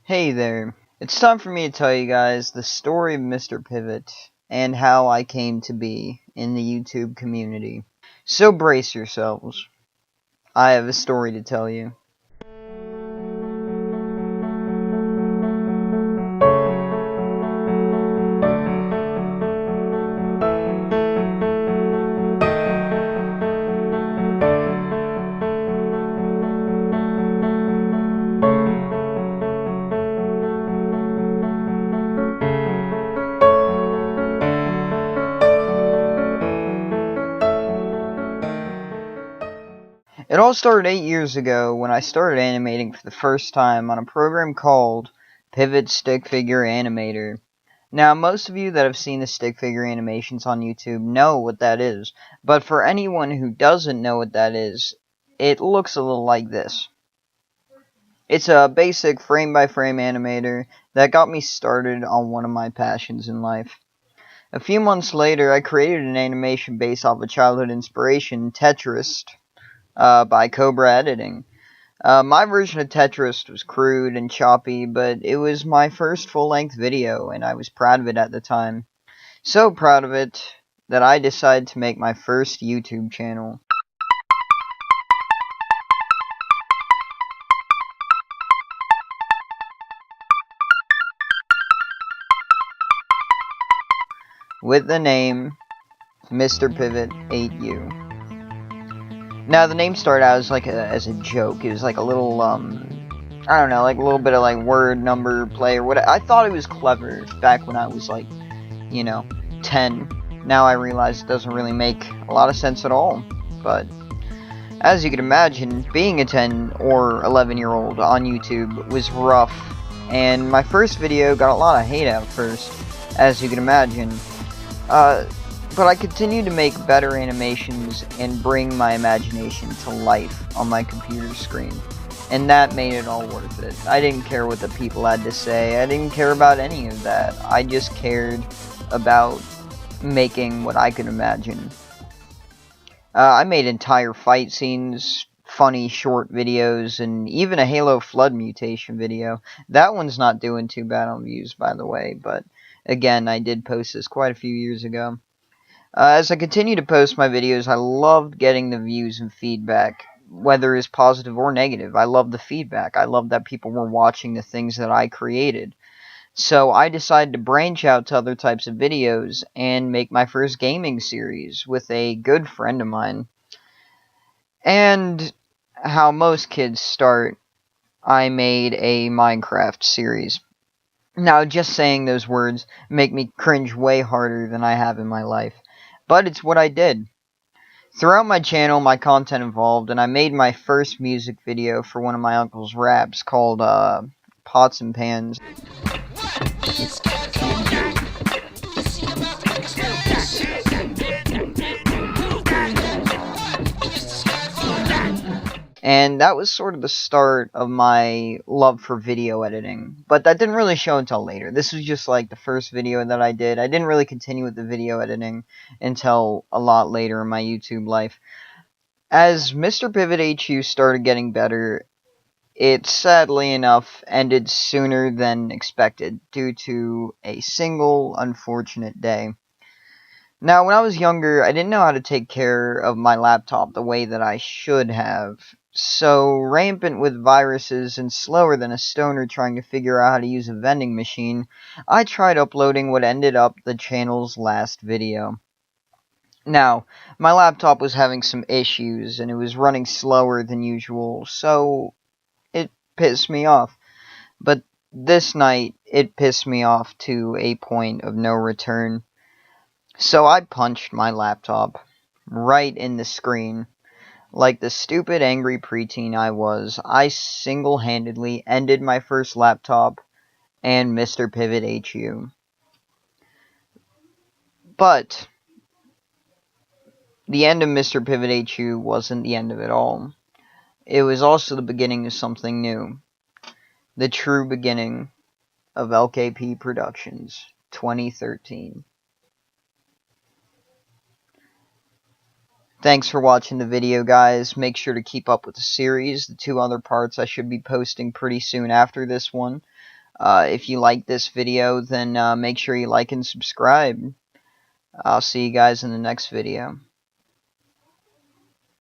Hey there. It's time for me to tell you guys the story of MrPivot and how I came to be in the YouTube community. So brace yourselves. I have a story to tell you. It all started 8 years ago when I started animating for the first time on a program called Pivot Stickfigure Animator. Now, most of you that have seen the stickfigure animations on YouTube know what that is, but for anyone who doesn't know what that is, it looks a little like this. It's a basic frame-by-frame animator that got me started on one of my passions in life. A few months later, I created an animation based off a childhood inspiration, Tetris, by Cobra Editing. My version of Tetris was crude and choppy, but it was my first full-length video, and I was proud of it at the time. So proud of it that I decided to make my first YouTube channel. With the name MrPivot8u. Now, the name started out as a joke. It was like a little, I don't know, like a little bit of like word number play or what. I thought it was clever back when I was like, 10. Now I realize it doesn't really make a lot of sense at all. But as you can imagine, being a 10 or 11-year-old on YouTube was rough. And my first video got a lot of hate at first, as you can imagine. But I continued to make better animations and bring my imagination to life on my computer screen. And that made it all worth it. I didn't care what the people had to say. I didn't care about any of that. I just cared about making what I could imagine. I made entire fight scenes, funny short videos, and even a Halo Flood mutation video. That one's not doing too bad on views, by the way, but again, I did post this quite a few years ago. As I continue to post my videos, I loved getting the views and feedback, whether it's positive or negative. I loved the feedback. I loved that people were watching the things that I created. So I decided to branch out to other types of videos and make my first gaming series with a good friend of mine. And how most kids start, I made a Minecraft series. Now, just saying those words make me cringe way harder than I have in my life. But it's what I did. Throughout my channel, my content evolved, and I made my first music video for one of my uncle's raps called Pots and Pans. And that was sort of the start of my love for video editing. But that didn't really show until later. This was just like the first video that I did. I didn't really continue with the video editing until a lot later in my YouTube life. As MrPivot8u started getting better, it sadly enough ended sooner than expected due to a single unfortunate day. Now, when I was younger, I didn't know how to take care of my laptop the way that I should have. So, rampant with viruses and slower than a stoner trying to figure out how to use a vending machine, I tried uploading what ended up the channel's last video. Now, my laptop was having some issues and it was running slower than usual, so it pissed me off. But this night, it pissed me off to a point of no return. So I punched my laptop right in the screen. Like the stupid, angry preteen I was, I single-handedly ended my first laptop and MrPivot8u. But the end of MrPivot8u wasn't the end of it all. It was also the beginning of something new. The true beginning of LKP Productions, 2013. Thanks for watching the video, guys. Make sure to keep up with the series. The 2 other parts I should be posting pretty soon after this one. If you like this video, then make sure you like and subscribe. I'll see you guys in the next video.